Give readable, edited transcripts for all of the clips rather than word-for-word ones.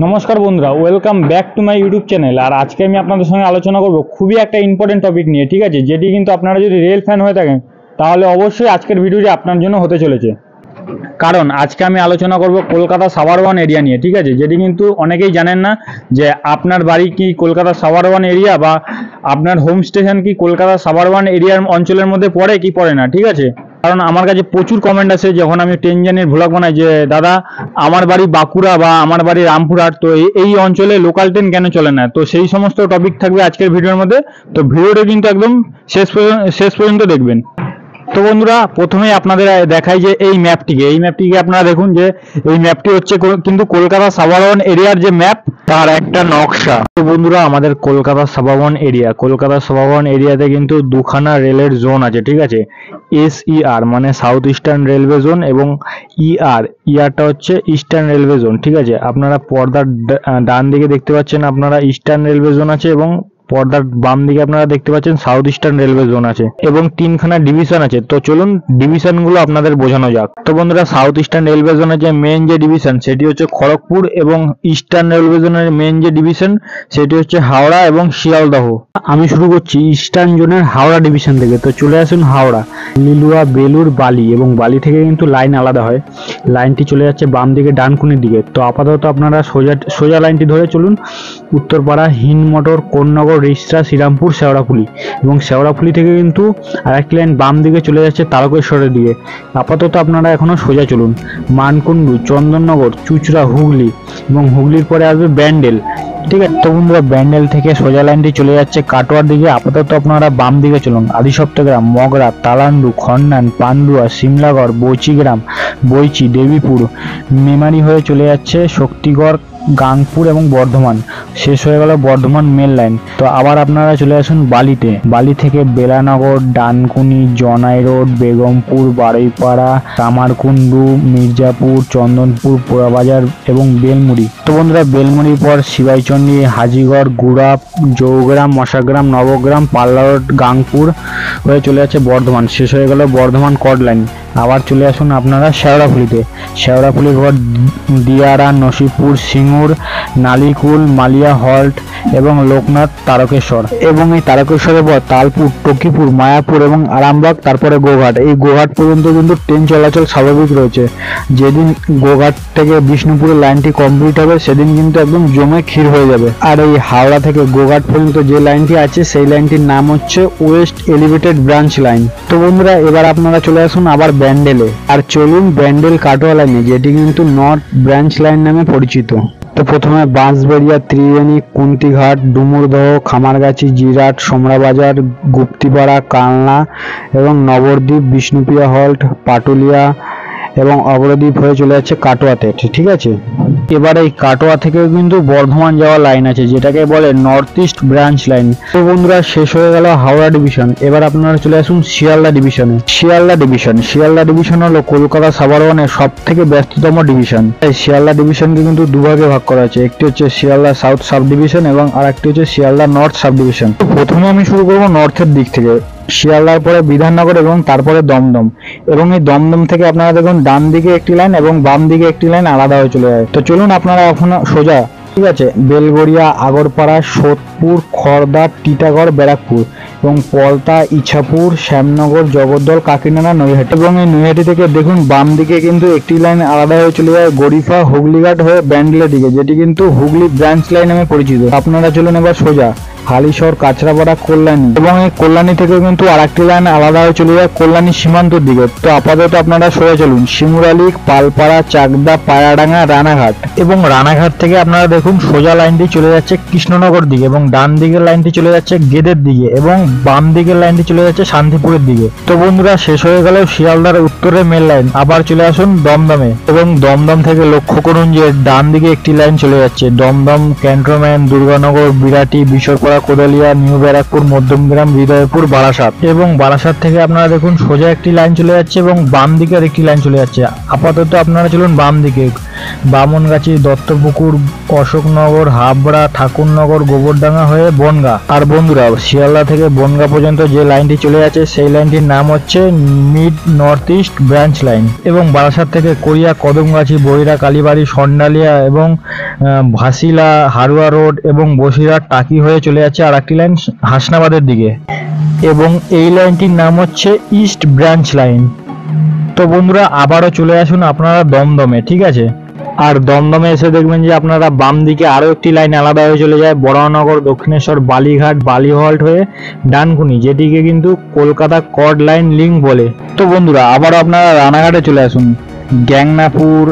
নমস্কার বন্ধুরা, welcome back to my YouTube channel. আর আজকে আমি আপনাদের সঙ্গে আলোচনা করব খুবই একটা ইম্পর্টেন্ট টপিক নিয়ে, ঠিক আছে, যেটি কিন্তু আপনারা যদি রিয়েল ফ্যান হয়ে থাকেন তাহলে অবশ্যই আজকের ভিডিওটি আপনার জন্য হতে চলেছে। কারণ আজকে আমি আলোচনা করব কলকাতা সাভার এরিয়া নিয়ে, ঠিক আছে, যেটি কিন্তু অনেকেই জানেন না যে আপনার বাড়ি কি কলকাতা সাভার এরিয়া বা আপনার হোম স্টেশন কি কলকাতা সাভার এরিয়ার অঞ্চলের মধ্যে পড়ে কি পড়ে না, ঠিক আছে। কারণ আমার কাছে প্রচুর কমেন্ট আসে যখন আমি ট্রেন জার্নির ভ্লগ বানাই যে দাদা আমার বাড়ি বাঁকুড়া বা আমার বাড়ি রামপুরহাট, তো এই অঞ্চলে লোকাল ট্রেন কেন চলে না। তো সেই সমস্ত টপিক থাকবে আজকের ভিডিওর মধ্যে। তো ভিডিওটা কিন্তু একদম শেষ পর্যন্ত দেখবেন। তো বন্ধুরা, প্রথমেই আপনাদের দেখাই যে এই ম্যাপটিকে আপনারা দেখুন যে এই ম্যাপটি হচ্ছে কিন্তু কলকাতা সাভার এরিয়ার যে ম্যাপ তার একটা নকশা। তো বন্ধুরা, আমাদের কলকাতা সাভার এরিয়াতে কিন্তু দুখানা রেলের জোন আছে, ঠিক আছে। SER মানে সাউথ ইস্টার্ন রেলওয়ে জোন এবং ইয়ারটা হচ্ছে ইস্টার্ন রেলওয়ে জোন, ঠিক আছে। আপনারা পর্দার ডান দিকে দেখতে পাচ্ছেন আপনারা ইস্টার্ন রেলওয়ে জোন আছে এবং পর্দার বাম দিকে আপনারা দেখতে পাচ্ছেন সাউথ ইস্টার্ন রেলওয়ে জোন আছে এবং তিনখানা ডিভিশন আছে। তো চলুন ডিভিশন গুলো আপনাদের বোঝানো যাক। তো বন্ধুরা, সাউথ ইস্টার্ন রেলওয়ে জোনের যে মেন যে ডিভিশন সেটি হচ্ছে খড়গপুর এবং ইস্টার্ন রেলওয়ে জোনের মেন যে ডিভিশন সেটি হচ্ছে হাওড়া এবং শিয়ালদহ। আমি শুরু করছি ইস্টার্ন জোনের হাওড়া ডিভিশন থেকে। তো চলে আসুন হাওড়া, লিলুয়া, বেলুর, বালি, এবং বালি থেকে কিন্তু লাইন আলাদা হয়। লাইনটি চলে যাচ্ছে বাম দিকে ডানকুনির দিকে। তো আপাতত আপনারা সোজা লাইনটি ধরে চলুন। উত্তরপাড়া, হিনমটর, কোন্নগর, রিষ্টা, শ্রীরামপুর, শেওড়াফুলি, এবং শেওড়াফুলি থেকে কিন্তু আরেকটি লাইন বাম দিকে চলে যাচ্ছে তারকেশ্বরের দিকে। আপাতত আপনারা এখনো সোজা চলুন। মানকুণ্ডু, চন্দননগর, চুচড়া, হুগলি, এবং হুগলির পরে আসবে ব্যান্ডেল, ঠিক আছে। তো বন্ধুরা, ব্যান্ডেল থেকে সোজা লাইনটি চলে যাচ্ছে কাটোয়ার দিকে। আপাতত আপনারা বাম দিকে চলুন। আদিসপ্তগ্রাম, মগরা, তালান্ডু, খন্ডান, পান্ডুয়া, সিমলাগড়, বৈচিগ্রাম, বৈচি, দেবীপুর, মেমারি হয়ে চলে যাচ্ছে শক্তিগড়, গাংপুর এবং বর্ধমান। শেষ হয়ে গেল বর্ধমান মেল লাইন। তো আবার আপনারা চলে আসুন বালিতে। বালি থেকে বেলানগর, ডানকুনি, জনাই রোড, বেগমপুর, বারুইপাড়া, কামারকুণ্ডু, মির্জাপুর, চন্দনপুর, পোড়াবাজার এবং বেলমুড়ি। তো বন্ধুরা, বেলমুড়ির পর শিবাইচন্ডী, হাজিগড়, গুড়াপ, জৌগ্রাম, মশাগ্রাম, নবগ্রাম, পাল্লা রোড, গাংপুর হয়ে চলে যাচ্ছে বর্ধমান। শেষ হয়ে গেল বর্ধমান কড লাইন। আবার চলে আসুন আপনারা শেওড়াফুলিতে। শেওড়াফুলির পর দিয়ারা, নসিপুর, সিঙ্গুর, নালিকুল, মালিয়া হল্ট এবং লোকনাথ, তারকেশ্বর, এবং এই তারকেশ্বরের পর তালপুর, টকিপুর, মায়াপুর এবং আরামবাগ, তারপরে গোঘাট। এই গোঘাট পর্যন্ত কিন্তু ট্রেন চলাচল স্বাভাবিক রয়েছে। যেদিন গোঘাট থেকে বিষ্ণুপুরের লাইনটি কমপ্লিট হবে সেদিন কিন্তু একদম জমে ক্ষীর হয়ে যাবে। আর এই হাওড়া থেকে গোঘাট পর্যন্ত যে লাইনটি আছে সেই লাইনটির নাম হচ্ছে ওয়েস্ট এলিভেটেড ব্রাঞ্চ লাইন। তো বন্ধুরা, এবার আপনারা চলে আসুন আবার ব্যান্ডেলে। আর চলুন ব্যান্ডেল কাটোয়া লাইনে, যেটি কিন্তু নর্থ ব্রাঞ্চ লাইন নামে পরিচিত। তো প্রথমে বাঁশবেড়িয়া, ত্রিবেণী, কুন্তিঘাট, ডুমুরদহ, খামারগাছি, জিরাট, সোমরাবাজার, গুপ্তিপাড়া, কালনা এবং নবদ্বীপ, বিষ্ণুপ্রিয়া হল্ট, পাটুলিয়া এবং অবরদ্বীপ হয়ে চলে যাচ্ছে কাটোয়াতে, ঠিক আছে। এবার এই কাটোয়া থেকে কিন্তু বর্ধমান যাওয়া লাইন আছে, যেটাকে বলে নর্থ ইস্ট ব্রাঞ্চ লাইন। তো বন্ধুরা, শেষ হয়ে গেল হাওড়া ডিভিশন। এবার আপনারা চলে আসুন শিয়ালদা ডিভিশনে। শিয়ালদা ডিভিশন হলো কলকাতা সাভার সব থেকে ব্যস্ততম ডিভিশন। এই শিয়ালদা ডিভিশনকে কিন্তু দুভাগে ভাগ করা আছে। একটি হচ্ছে শিয়ালদা সাউথ সাব ডিভিশন এবং আরেকটি হচ্ছে শিয়ালদা নর্থ সাব ডিভিশন। প্রথমে আমি শুরু করবো নর্থের দিক থেকে। শিয়ালদার পরে বিধাননগর এবং তারপরে দমদম, এবং এই দমদম থেকে আপনারা দেখুন ডান দিকে একটি লাইন এবং বাম দিকে একটি লাইন আলাদা হয়ে চলে যায়। তো চলুন আপনারা এখন সোজা, ঠিক আছে, বেলগড়িয়া, আগরপাড়া, সোদপুর, খড়দা, টিটাগড়, ব্যারাকপুর এবং পলতা, ইছাপুর, শ্যামনগর, জগদ্দল, কাকিনাড়া, নৈহাটি, এবং এই নৈহাটি থেকে দেখুন বাম দিকে কিন্তু একটি লাইন আলাদা হয়ে চলে যায় গরিফা, হুগলিঘাট হয়ে ব্যান্ডেলের দিকে, যেটি কিন্তু হুগলি ব্রাঞ্চ লাইন নামে পরিচিত। আপনারা চলুন এবার সোজা হালিশহর, কাঁচরাপাড়া, কল্যাণী, এবং এই কল্যাণী থেকে কিন্তু আরেকটি লাইন আলাদা হয়ে চলে যায় কল্যাণী সীমান্তর দিকে। তো আপাতত আপনারা সোজা চলুন শিমুরালি, পালপাড়া, চাকদা, পায়াডাঙ্গা, রানাঘাট, এবং রানাঘাট থেকে আপনারা দেখুন সোজা লাইনটি চলে যাচ্ছে কৃষ্ণনগর দিকে, এবং ডান দিকের লাইনটি চলে যাচ্ছে গেদের দিকে, এবং বাম দিকের লাইনটি চলে যাচ্ছে শান্তিপুরের দিকে। তো বন্ধুরা, শেষ হয়ে গেল শিয়ালদার উত্তরের মেল লাইন। আবার চলে আসুন দমদমে, এবং দমদম থেকে লক্ষ্য করুন যে ডান দিকে একটি লাইন চলে যাচ্ছে দমদম ক্যান্টনমেন্ট, দুর্গানগর, বিরাটি, বিশ্বরপাড়া, কোদালিয়া, নিউ ব্যারাকপুর, মধ্যমগ্রাম, হৃদয়পুর, বারাসাত, এবং বারাসাত থেকে আপনারা দেখুন সোজা একটি লাইন চলে যাচ্ছে এবং বাম দিকে আরেকটি লাইন চলে যাচ্ছে। আপাতত আপনারা চলুন বাম দিকে। বামনগাছি, দত্তপুকুর, অশোকনগর, হাবড়া, ঠাকুরনগর, গোবরডাঙ্গা হয়ে বনগা। আর বন্ধুরা, শিয়ালদা থেকে বনগাঁ পর্যন্ত যে লাইনটি চলে যাচ্ছে সেই লাইনটির নাম হচ্ছে mid north east branch line. এবং বারাসাত থেকে কোরিয়া, কদমগাছি, বইরা, কালীবাড়ি, সন্ডালিয়া এবং ভাসিলা, হারুয়া রোড এবং বসিরহাট, টাকি হয়ে চলে যাচ্ছে আর একটি লাইন হাসনাবাদের দিকে, এবং এই লাইনটির নাম হচ্ছে ইস্ট ব্রাঞ্চ লাইন। তো বন্ধুরা আবারও চলে আসুন আপনারা দমদমে, ঠিক আছে। আর দমদমে এসে দেখবেন যে আপনারা বাম দিকে আরও একটি লাইন আলাদা হয়ে চলে যায় বড়নগর, দক্ষিণেশ্বর, বালিঘাট, বালিহল্ট হয়ে ডানকুনি, যেটিকে কিন্তু কলকাতা কর্ড লাইন লিঙ্ক বলে। তো বন্ধুরা আবারও আপনারা রানাঘাটে চলে আসুন, গ্যাংনাপুর,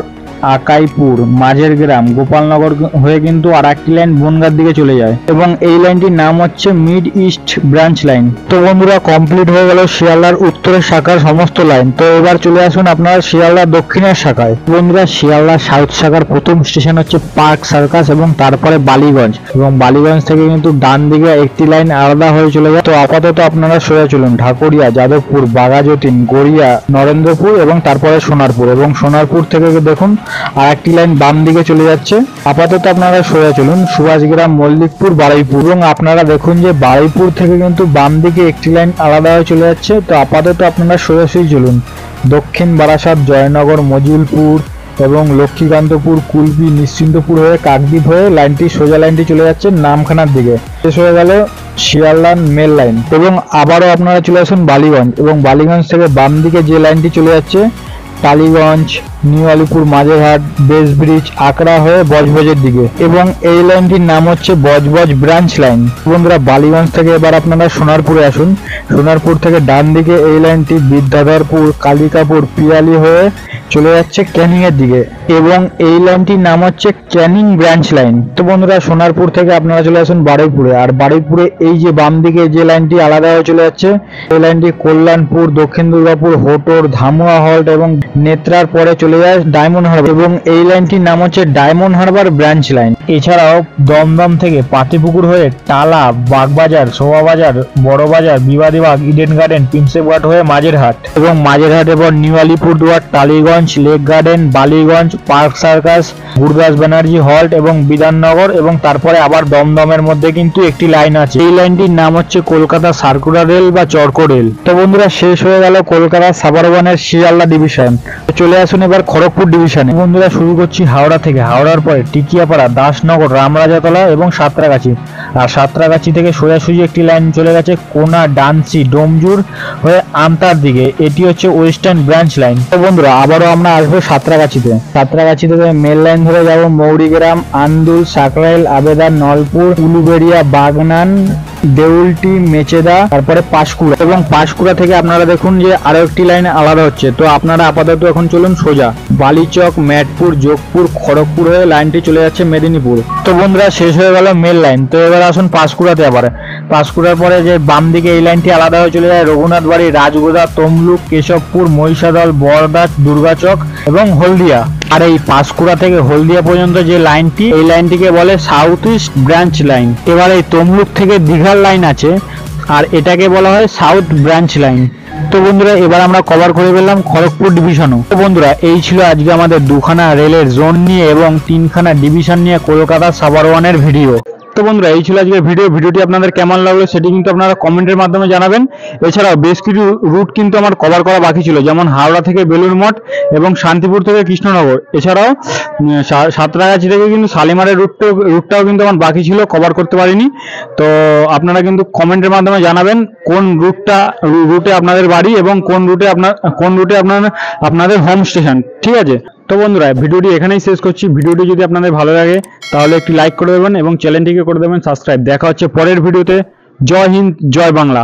আকাইপুর, মাঝের গ্রাম, গোপালনগর হয়ে কিন্তু আর একটি লাইন বনগাঁর দিকে চলে যায় এবং এই লাইনটির নাম হচ্ছে মিড ইস্ট ব্রাঞ্চ লাইন। তো বন্ধুরা কমপ্লিট হয়ে গেল শিয়ালদার উত্তরের শাখার সমস্ত লাইন। তো এবার চলে আসুন আপনারা শিয়ালদার দক্ষিণের শাখায়। বন্ধুরা শিয়ালদার সাউথ শাখার প্রথম স্টেশন হচ্ছে পার্ক সার্কাস এবং তারপরে বালিগঞ্জ, এবং বালিগঞ্জ থেকে কিন্তু ডান দিকে একটি লাইন আলাদা হয়ে চলে যায়। তো আপাতত আপনারা সোজা চলুন ঢাকুরিয়া, যাদবপুর, বাঘাযতীন, গড়িয়া, নরেন্দ্রপুর এবং তারপরে সোনারপুর, এবং সোনারপুর থেকে দেখুন আর একটি লাইন বাম দিকে চলে যাচ্ছে। আপাতত আপনারা সোজা চলুন সুভাষগ্রাম, মল্লিকপুর, বারুইপুর, এবং আপনারা দেখুন যে বারুইপুর থেকে কিন্তু বাম দিকে একটি লাইন আলাদা হয়ে চলে যাচ্ছে। তো আপাতত আপনারা সোজাসুজি চলুন দক্ষিণ বারাসাত, জয়নগর, মজিলপুর এবং লক্ষ্মীকান্তপুর, কুলপি, নিশ্চিন্তপুর হয়ে কাকদ্বীপ হয়ে লাইনটি সোজা লাইনটি চলে যাচ্ছে নামখানার দিকে। শেষ হয়ে গেল শিয়ালদা মেল লাইন, এবং আবারও আপনারা চলে আসুন বালিগঞ্জ, এবং বালিগঞ্জ থেকে বাম দিকে যে লাইনটি চলে যাচ্ছে টালিগঞ্জ, নিউ আলিপুর, মাঝেরহাট, বেসব্রিজ, আকড়া হয়ে বজবজের দিকে, এবং এই লাইনটির নাম হচ্ছে বজবজ ব্রাঞ্চ লাইন। বন্ধুরা বালিগঞ্জ থেকে এবার আপনারা সোনারপুরে আসুন, সোনারপুর থেকে ডান দিকে এই লাইনটি বিদ্যাধরপুর, কালিকাপুর, পিয়ালি হয়ে চলে যাচ্ছে ক্যানিং এর দিকে, এবং এই লাইনটির নাম হচ্ছে ক্যানিং ব্রাঞ্চ লাইন। তো বন্ধুরা সোনারপুর থেকে আপনারা চলে আসুন বারুইপুরে, আর বারুইপুরে এই যে বাম দিকে যে লাইনটি আলাদা হয়ে চলে যাচ্ছে এই লাইনটি কল্যাণপুর, দক্ষিণ দুর্গাপুর, হোটর, ধামুয়া হল্ট এবং নেত্রার পরে চলে যায় ডায়মন্ড হারবার, এবং এই লাইনটির নাম হচ্ছে ডায়মন্ড হারবার ব্রাঞ্চ লাইন। এছাড়াও দমদম থেকে পাতিপুকুর হয়ে টালা, বাগবাজার, শোভাবাজার, বড়বাজার, বিবাদীবাগ, ইডেন গার্ডেন, প্রিন্সেপঘাট হয়ে মাঝেরহাট, এবং মাঝেরহাট এবং new Alipurduar, Tollygunge, lake garden, Ballygunge, park circus, Gurudas Banerjee halt এবং বিধাননগর, এবং তারপরে আবার দমদমের মধ্যে কিন্তু একটি লাইন আছে, এই লাইনটির নাম হচ্ছে কলকাতা সার্কুলার রেল বা চরকো রেল। তো বন্ধুরা শেষ হয়ে গেল কলকাতা সাবারবানের শিয়ালদা ডিভিশন। চলে আসুন এবার খড়গপুর ডিভিশনে। বন্ধুরা শুরু করছি হাওড়া থেকে, হাওড়ার পরে টিকিয়াপাড়া, দাসনগর, রামরাজাতলা এবং সাঁতরাগাছি, আর সাঁতরাগাছি থেকে সোজাসুজি একটি লাইন চলে গেছে কোনা, ডানসি, ডোমজুর হয়ে আমতার দিকে, এটি হচ্ছে ওয়েস্টার্ন ব্রাঞ্চ লাইন। তো বন্ধুরা আবারও আমরা আসবো সাঁতরাগাছিতে, সাঁতরাগাছি থেকে মেল লাইন ধরে যাব মৌরিগ্রাম, আন্দুল, সাকরাইল, আবেদা, নলপুর, উলুবেড়িয়া, বাগনান, দেউলটি, মেচেদা, তারপরে পাঁশকুড়া, এবং পাঁশকুড়া থেকে আপনারা দেখুন যে আরো একটি লাইন আলাদা হচ্ছে। তো আপনারা আপাতত এখন চলুন সোজা বালিচক, ম্যাটপুর, যোগপুর, খড়গপুর হয়ে লাইনটি চলে যাচ্ছে মেদিনীপুর। তো বন্ধুরা শেষ হয়ে গেল মেল লাইন। তো এবার আসুন পাঁশকুড়াতে, আবার পাঁশকুড়ার পরে যে বাম দিকে এই লাইনটি আলাদা হয়ে চলে যায় রঘুনাথ বাড়ি, রাজগোদা, তমলুক, কেশবপুর, মহিষাদল, বড়দা, দুর্গাচক এবং হলদিয়া। আর এই পাঁশকুড়া থেকে হলদিয়া পর্যন্ত যে লাইনটি, এই লাইনটিকে বলে সাউথ ইস্ট ব্রাঞ্চ লাইন। এবার এই তমলুক থেকে দীঘার লাইন আছে, আর এটাকে বলা হয় সাউথ ব্রাঞ্চ লাইন। তো বন্ধুরা এবার আমরা কভার করে ফেললাম খড়গপুর ডিভিশনও। তো বন্ধুরা এই ছিল আজকে আমাদের দুখানা রেলের জোন নিয়ে এবং তিনখানা ডিভিশন নিয়ে কলকাতা সাবারওয়ানের ভিডিও। তো বন্ধুরা এই ছিল আজকের ভিডিওটি আপনাদের কেমন লাগলো সেটি কিন্তু আপনারা কমেন্টের মাধ্যমে জানাবেন। এছাড়াও বেশ কিছু রুট কিন্তু আমার কভার করা বাকি ছিল, যেমন হাওড়া থেকে বেলুড় মঠ এবং শান্তিপুর থেকে কৃষ্ণনগর। এছাড়াও সাঁতরাগাছি থেকে কিন্তু শালিমারের রুটটাও কিন্তু আমার বাকি ছিল, কভার করতে পারিনি। তো আপনারা কিন্তু কমেন্টের মাধ্যমে জানাবেন কোন রুটে আপনাদের বাড়ি এবং কোন রুটে আপনাদের হোম স্টেশন, ঠিক আছে। তো বন্ধুরা ভিডিওটি এখানেই শেষ করছি। ভিডিওটি যদি আপনাদের ভালো লাগে তাহলে একটি লাইক করে দেবেন এবং চ্যানেলটিকে করে দেবেন সাবস্ক্রাইব। দেখা হচ্ছে পরের ভিডিওতে। জয় হিন্দ, জয় বাংলা।